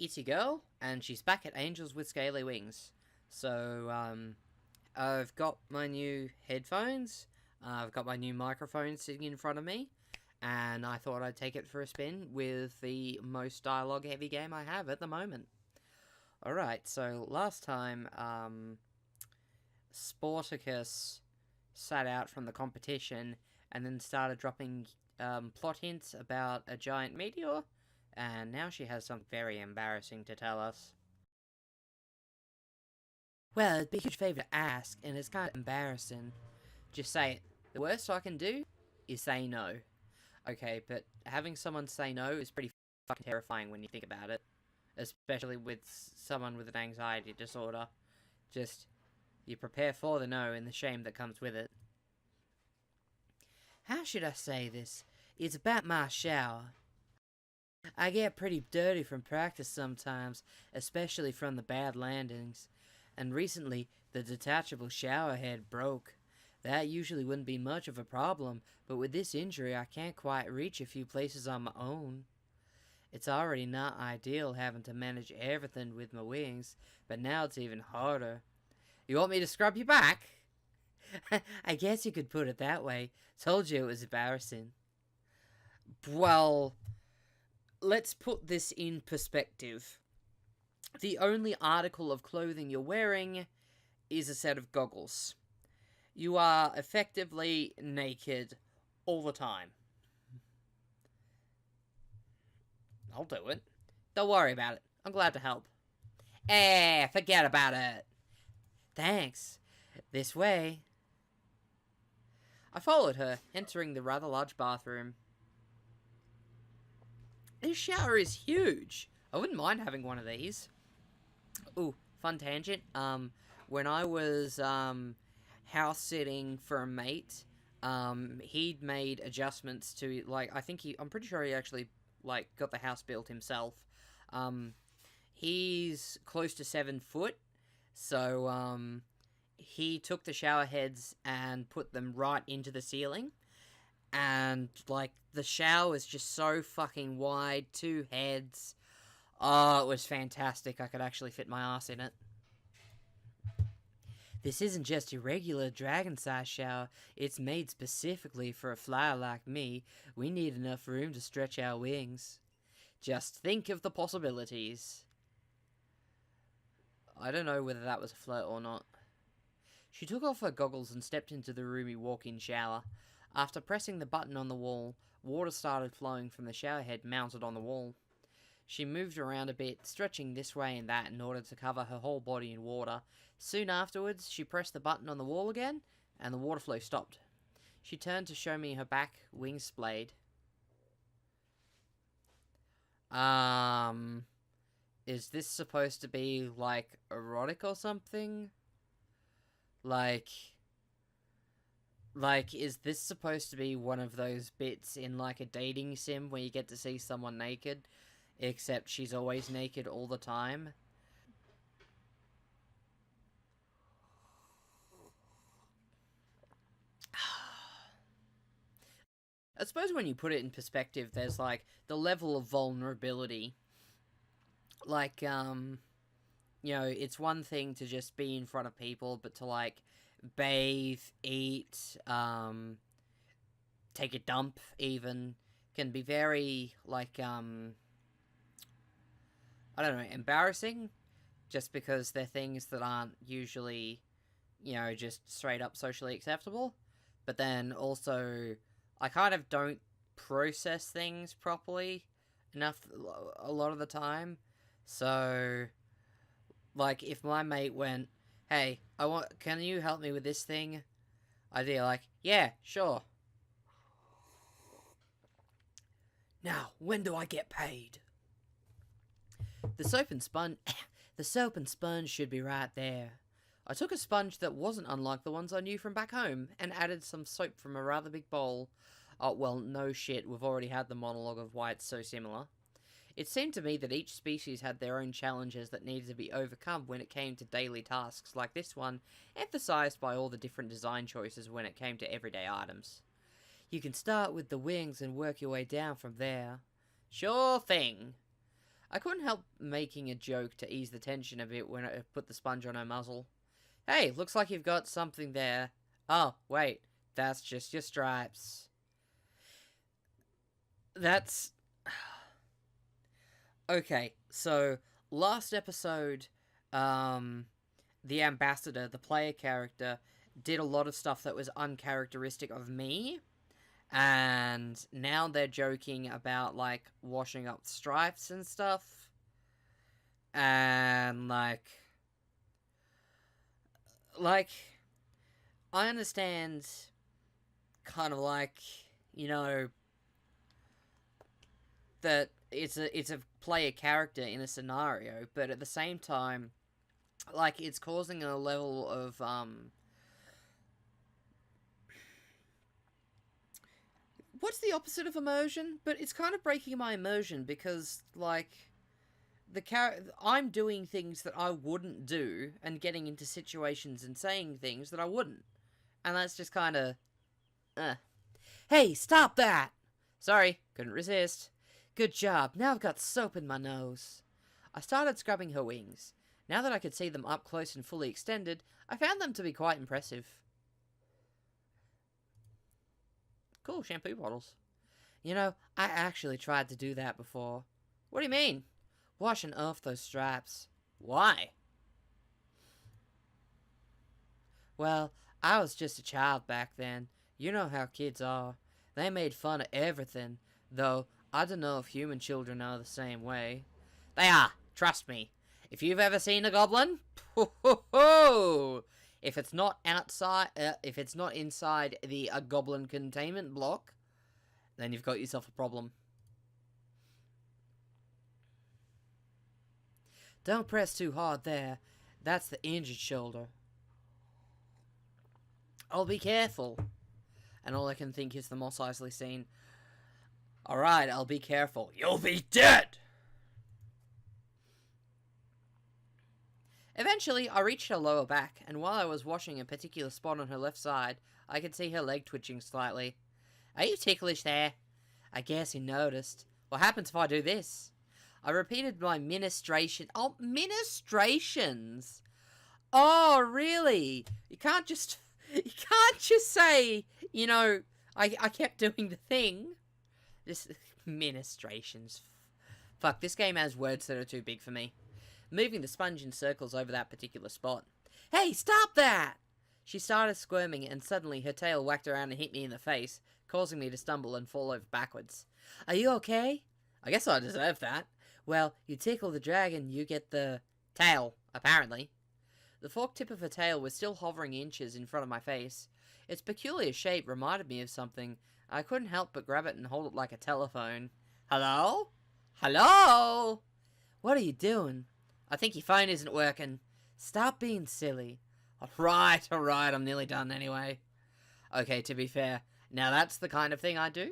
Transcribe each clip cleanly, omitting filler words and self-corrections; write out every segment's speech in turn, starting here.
it's your girl, and she's back at Angels with Scaly Wings. So, I've got my new headphones, I've got my new microphone sitting in front of me, and I thought I'd take it for a spin with the most dialogue-heavy game I have at the moment. Alright, so last time, Sporticus sat out from the competition, and then started dropping plot hints about a giant meteor, and now she has something very embarrassing to tell us. Well, it'd be a huge favour to ask, and it's kind of embarrassing. Just say it. The worst I can do is say no. Okay, but having someone say no is pretty fucking terrifying when you think about it. Especially with someone with an anxiety disorder. Just, you prepare for the no and the shame that comes with it. How should I say this? It's about my shower. I get pretty dirty from practice sometimes, especially from the bad landings. And recently, the detachable shower head broke. That usually wouldn't be much of a problem, but with this injury I can't quite reach a few places on my own. It's already not ideal having to manage everything with my wings, but now it's even harder. You want me to scrub you back? I guess you could put it that way. Told you it was embarrassing. Well, let's put this in perspective. The only article of clothing you're wearing is a set of goggles. You are effectively naked all the time. I'll do it. Don't worry about it. I'm glad to help. Forget about it. Thanks. This way. I followed her, entering the rather large bathroom. This shower is huge. I wouldn't mind having one of these. Ooh, fun tangent. When I was, house sitting for a mate, he'd made adjustments to, like, I'm pretty sure he actually, like, got the house built himself. He's close to 7 foot, so, he took the shower heads and put them right into the ceiling. And, like, the shower is just so fucking wide, 2 heads. Oh, it was fantastic. I could actually fit my ass in it. This isn't just your regular dragon-sized shower. It's made specifically for a flyer like me. We need enough room to stretch our wings. Just think of the possibilities. I don't know whether that was a flirt or not. She took off her goggles and stepped into the roomy walk-in shower. After pressing the button on the wall, water started flowing from the shower head mounted on the wall. She moved around a bit, stretching this way and that in order to cover her whole body in water. Soon afterwards, she pressed the button on the wall again, and the water flow stopped. She turned to show me her back, wings splayed. Is this supposed to be, like, erotic or something? Like, is this supposed to be one of those bits in, like, a dating sim where you get to see someone naked, except she's always naked all the time? I suppose when you put it in perspective, there's, like, the level of vulnerability. Like, you know, it's one thing to just be in front of people, but to, like, bathe, eat, take a dump, even, can be very, like, I don't know, embarrassing, just because they're things that aren't usually, you know, just straight up socially acceptable. But then also, I kind of don't process things properly enough a lot of the time. So, like, if my mate went, hey, can you help me with this thing? I'd be like, yeah, sure. Now, when do I get paid? The soap and sponge should be right there. I took a sponge that wasn't unlike the ones I knew from back home, and added some soap from a rather big bowl. Oh, well, no shit, we've already had the monologue of why it's so similar. It seemed to me that each species had their own challenges that needed to be overcome when it came to daily tasks like this one, emphasized by all the different design choices when it came to everyday items. You can start with the wings and work your way down from there. Sure thing. I couldn't help making a joke to ease the tension a bit when I put the sponge on her muzzle. Hey, looks like you've got something there. Oh, wait, that's just your stripes. That's... Okay, so, last episode, the ambassador, the player character, did a lot of stuff that was uncharacteristic of me. And now they're joking about, like, washing up stripes and stuff. And, like, I understand, kind of like, you know, that it's a player character in a scenario, but at the same time, like, it's causing a level of, what's the opposite of immersion? But it's kind of breaking my immersion because, like, I'm doing things that I wouldn't do and getting into situations and saying things that I wouldn't. And that's just kind of, Hey, stop that! Sorry, couldn't resist. Good job, now I've got soap in my nose. I started scrubbing her wings. Now that I could see them up close and fully extended, I found them to be quite impressive. Cool shampoo bottles. You know, I actually tried to do that before. What do you mean? Washing off those stripes. Why? Well, I was just a child back then. You know how kids are. They made fun of everything, though I don't know if human children are the same way. They are, trust me. If you've ever seen a goblin, if it's not inside the goblin containment block, then you've got yourself a problem. Don't press too hard there. That's the injured shoulder. I'll be careful. And all I can think is the Mos Eisley scene. Alright, I'll be careful. You'll be dead! Eventually, I reached her lower back, and while I was washing a particular spot on her left side, I could see her leg twitching slightly. Are you ticklish there? I guess you noticed. What happens if I do this? I repeated my ministration. Oh, ministrations! Oh, really? You can't just say, you know, I kept doing the thing. Just, ministrations. Fuck, this game has words that are too big for me. Moving the sponge in circles over that particular spot. Hey, stop that! She started squirming, and suddenly her tail whacked around and hit me in the face, causing me to stumble and fall over backwards. Are you okay? I guess I deserve that. Well, you tickle the dragon, you get the tail, apparently. The forked tip of her tail was still hovering inches in front of my face. Its peculiar shape reminded me of something. I couldn't help but grab it and hold it like a telephone. Hello? Hello? What are you doing? I think your phone isn't working. Stop being silly. Alright, I'm nearly done anyway. Okay, to be fair, now that's the kind of thing I do.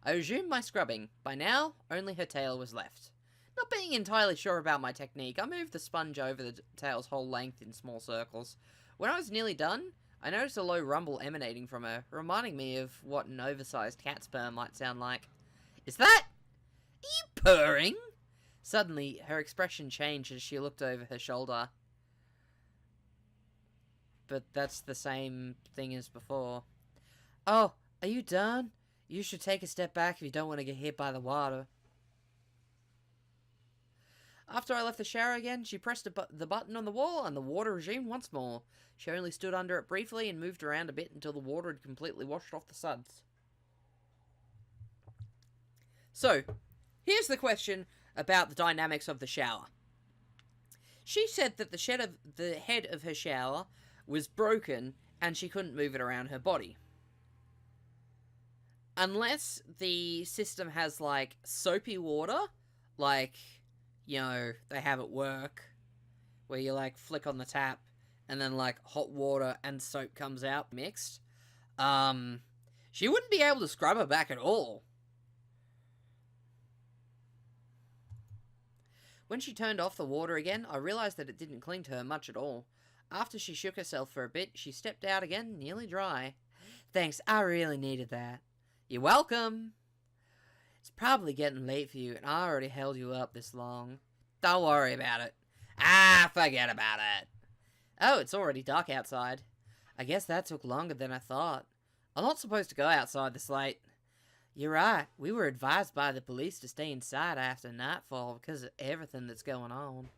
I resumed my scrubbing. By now, only her tail was left. Not being entirely sure about my technique, I moved the sponge over the tail's whole length in small circles. When I was nearly done, I noticed a low rumble emanating from her, reminding me of what an oversized cat sperm might sound like. Is that... Are you purring? Suddenly, her expression changed as she looked over her shoulder. But that's the same thing as before. Oh, are you done? You should take a step back if you don't want to get hit by the water. After I left the shower again, she pressed the button on the wall and the water resumed once more. She only stood under it briefly and moved around a bit until the water had completely washed off the suds. So, here's the question about the dynamics of the shower. She said that the head of her shower was broken and she couldn't move it around her body. Unless the system has, like, soapy water, like, you know, they have at work, where you, like, flick on the tap, and then, like, hot water and soap comes out mixed, she wouldn't be able to scrub her back at all. When she turned off the water again, I realized that it didn't cling to her much at all. After she shook herself for a bit, she stepped out again, nearly dry. Thanks, I really needed that. You're welcome. It's probably getting late for you, and I already held you up this long. Don't worry about it. Ah, forget about it. Oh, it's already dark outside. I guess that took longer than I thought. I'm not supposed to go outside this late. You're right. We were advised by the police to stay inside after nightfall because of everything that's going on.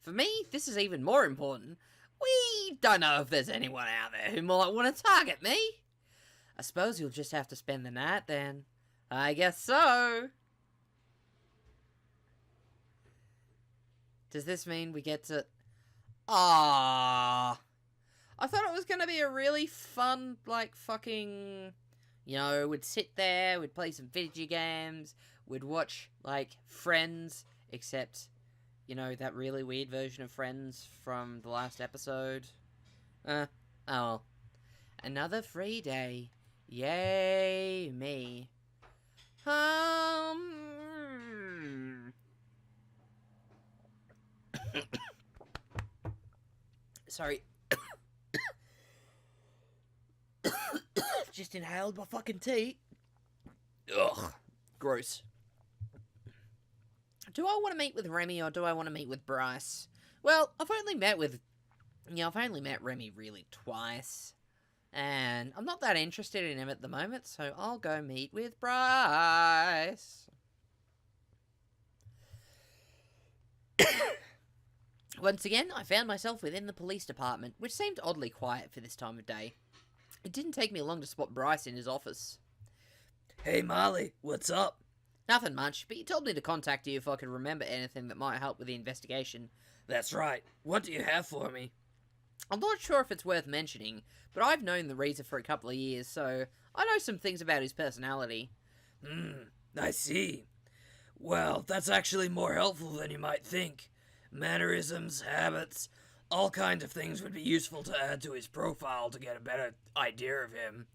For me, this is even more important. We don't know if there's anyone out there who might want to target me. I suppose you'll just have to spend the night then. I guess so. Does this mean we get to... Ah, I thought it was going to be a really fun, like, fucking... You know, we'd sit there, we'd play some video games, we'd watch, like, Friends, except, you know, that really weird version of Friends from the last episode. Oh. Another free day. Yay, me. Sorry. Just inhaled my fucking tea. Ugh. Gross. Do I want to meet with Remy or do I want to meet with Bryce? Well, I've only met Remy really twice. And I'm not that interested in him at the moment, so I'll go meet with Bryce. Once again, I found myself within the police department, which seemed oddly quiet for this time of day. It didn't take me long to spot Bryce in his office. Hey Marley, what's up? Nothing much, but you told me to contact you if I could remember anything that might help with the investigation. That's right. What do you have for me? I'm not sure if it's worth mentioning, but I've known the Reaser for a couple of years, so I know some things about his personality. I see. Well, that's actually more helpful than you might think. Mannerisms, habits, all kinds of things would be useful to add to his profile to get a better idea of him.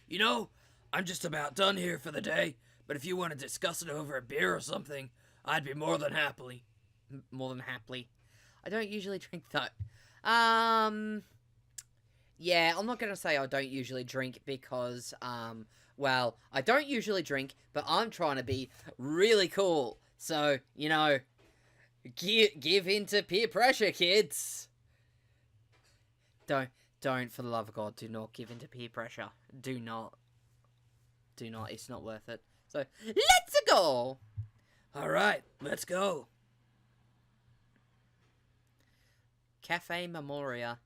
You know, I'm just about done here for the day, but if you want to discuss it over a beer or something, I'd be more than happily. More than happily. I don't usually drink, though. Yeah, I'm not going to say I don't usually drink because, well, I don't usually drink, but I'm trying to be really cool. So, you know, give in to peer pressure, kids. Don't, for the love of God, do not give in to peer pressure. Do not. Do not, it's not worth it. So, let's go! Alright, let's go. Cafe Memoria.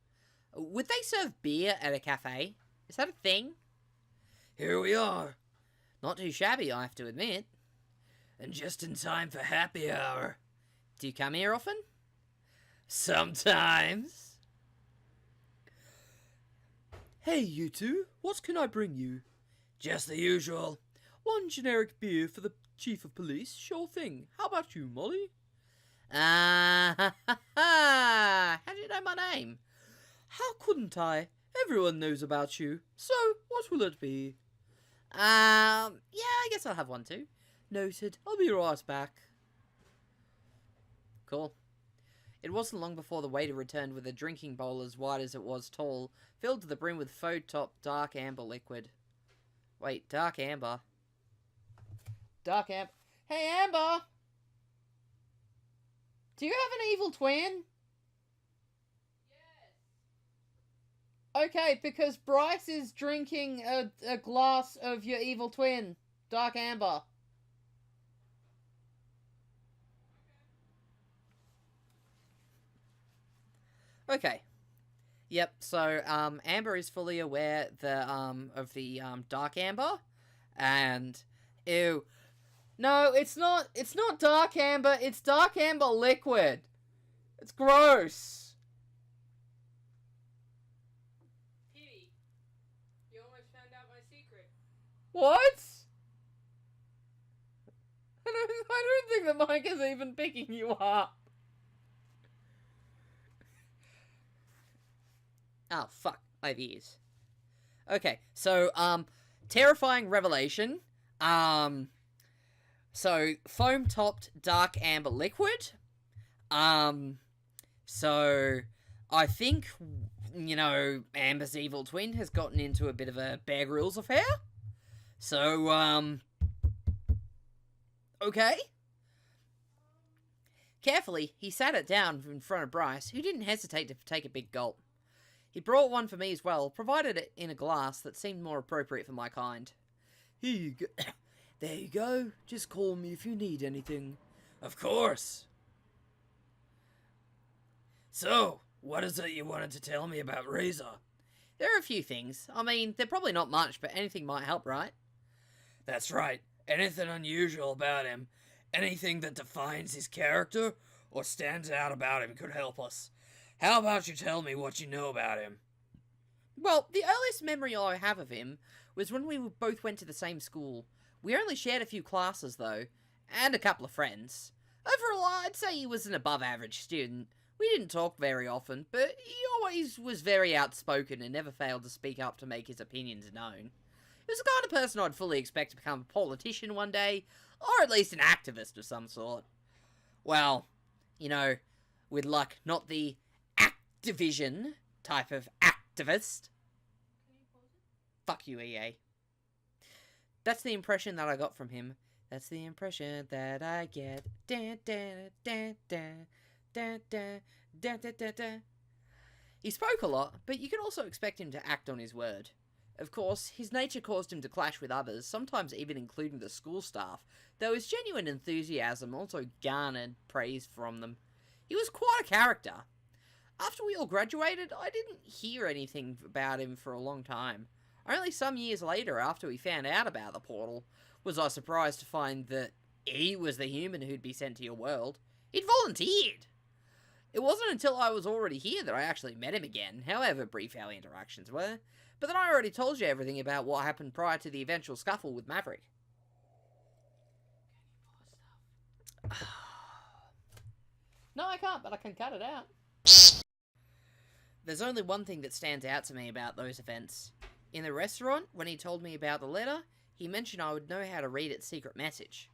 Would they serve beer at a cafe? Is that a thing? Here we are. Not too shabby, I have to admit. And just in time for happy hour. Do you come here often? Sometimes. Hey, you two. What can I bring you? Just the usual. One generic beer for the chief of police. Sure thing. How about you, Molly? How do you know my name? How couldn't I? Everyone knows about you. So, what will it be? Yeah, I guess I'll have one too. Noted. I'll be right back. Cool. It wasn't long before the waiter returned with a drinking bowl as wide as it was tall, filled to the brim with faux-top dark amber liquid. Wait, dark amber? Dark amber? Hey, Amber! Do you have an evil twin? Yes. Okay, because Bryce is drinking a glass of your evil twin, dark amber. Okay. Yep, so, Amber is fully aware of the dark amber, and, ew. No, it's not dark amber, it's dark amber liquid. It's gross. Kitty, you almost found out my secret. What? I don't think the mic is even picking you up. Oh, fuck. I have ears. Okay, so, terrifying revelation. So, foam-topped dark amber liquid. So, I think, you know, Amber's evil twin has gotten into a bit of a Bear Grylls affair. So, Okay? Carefully, he sat it down in front of Bryce, who didn't hesitate to take a big gulp. He brought one for me as well, provided it in a glass that seemed more appropriate for my kind. Here you go. There you go. Just call me if you need anything. Of course. So, what is it you wanted to tell me about Razor? There are a few things. I mean, they're probably not much, but anything might help, right? That's right. Anything unusual about him, anything that defines his character or stands out about him could help us. How about you tell me what you know about him? Well, the earliest memory I have of him was when we both went to the same school. We only shared a few classes, though, and a couple of friends. Overall, I'd say he was an above-average student. We didn't talk very often, but he always was very outspoken and never failed to speak up to make his opinions known. He was the kind of person I'd fully expect to become a politician one day, or at least an activist of some sort. Well, you know, with luck, not the Activision type of activist. Fuck you, EA. That's the impression that I got from him. That's the impression that I get. Da, da, da, da, da, da, da, da, da, da. He spoke a lot, but you could also expect him to act on his word. Of course, his nature caused him to clash with others, sometimes even including the school staff, though his genuine enthusiasm also garnered praise from them. He was quite a character. After we all graduated, I didn't hear anything about him for a long time. Only some years later, after we found out about the portal, was I surprised to find that he was the human who'd be sent to your world. He'd volunteered. It wasn't until I was already here that I actually met him again, however brief our interactions were. But then I already told you everything about what happened prior to the eventual scuffle with Maverick. No, I can't, but I can cut it out. There's only one thing that stands out to me about those events. In the restaurant, when he told me about the letter, he mentioned I would know how to read its secret message.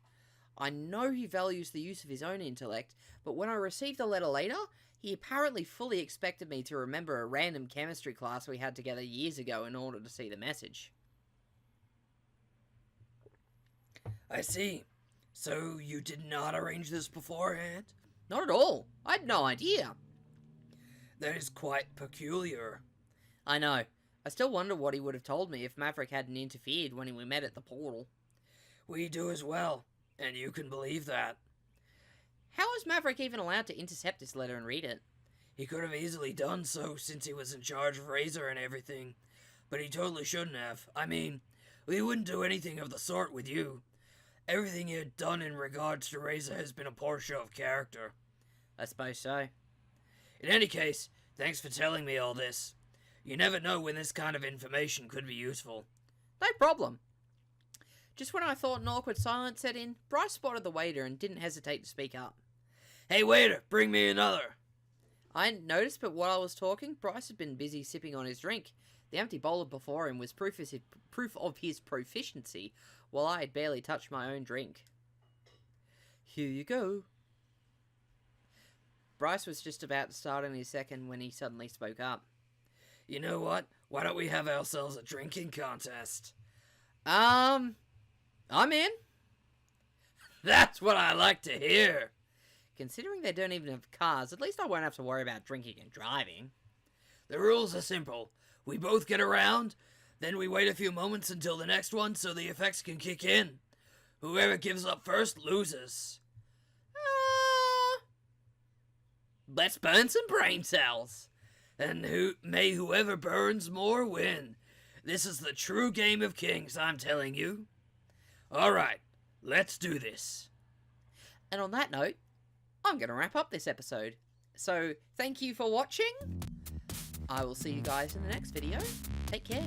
I know he values the use of his own intellect, but when I received the letter later, he apparently fully expected me to remember a random chemistry class we had together years ago in order to see the message. I see. So you did not arrange this beforehand? Not at all. I had no idea. That is quite peculiar. I know. I still wonder what he would have told me if Maverick hadn't interfered when we met at the portal. We do as well, and you can believe that. How was Maverick even allowed to intercept this letter and read it? He could have easily done so since he was in charge of Razor and everything, but he totally shouldn't have. I mean, we wouldn't do anything of the sort with you. Everything he had done in regards to Razor has been a poor show of character. I suppose so. In any case, thanks for telling me all this. You never know when this kind of information could be useful. No problem. Just when I thought an awkward silence set in, Bryce spotted the waiter and didn't hesitate to speak up. Hey waiter, bring me another. I hadn't noticed, but while I was talking, Bryce had been busy sipping on his drink. The empty bowl before him was proof of his proficiency, while I had barely touched my own drink. Here you go. Bryce was just about to start on his second when he suddenly spoke up. You know what? Why don't we have ourselves a drinking contest? I'm in. That's what I like to hear. Considering they don't even have cars, at least I won't have to worry about drinking and driving. The rules are simple. We both get around, then we wait a few moments until the next one so the effects can kick in. Whoever gives up first loses. Let's burn some brain cells. And whoever burns more win. This is the true game of kings, I'm telling you. Alright, let's do this. And on that note, I'm going to wrap up this episode. So, thank you for watching. I will see you guys in the next video. Take care.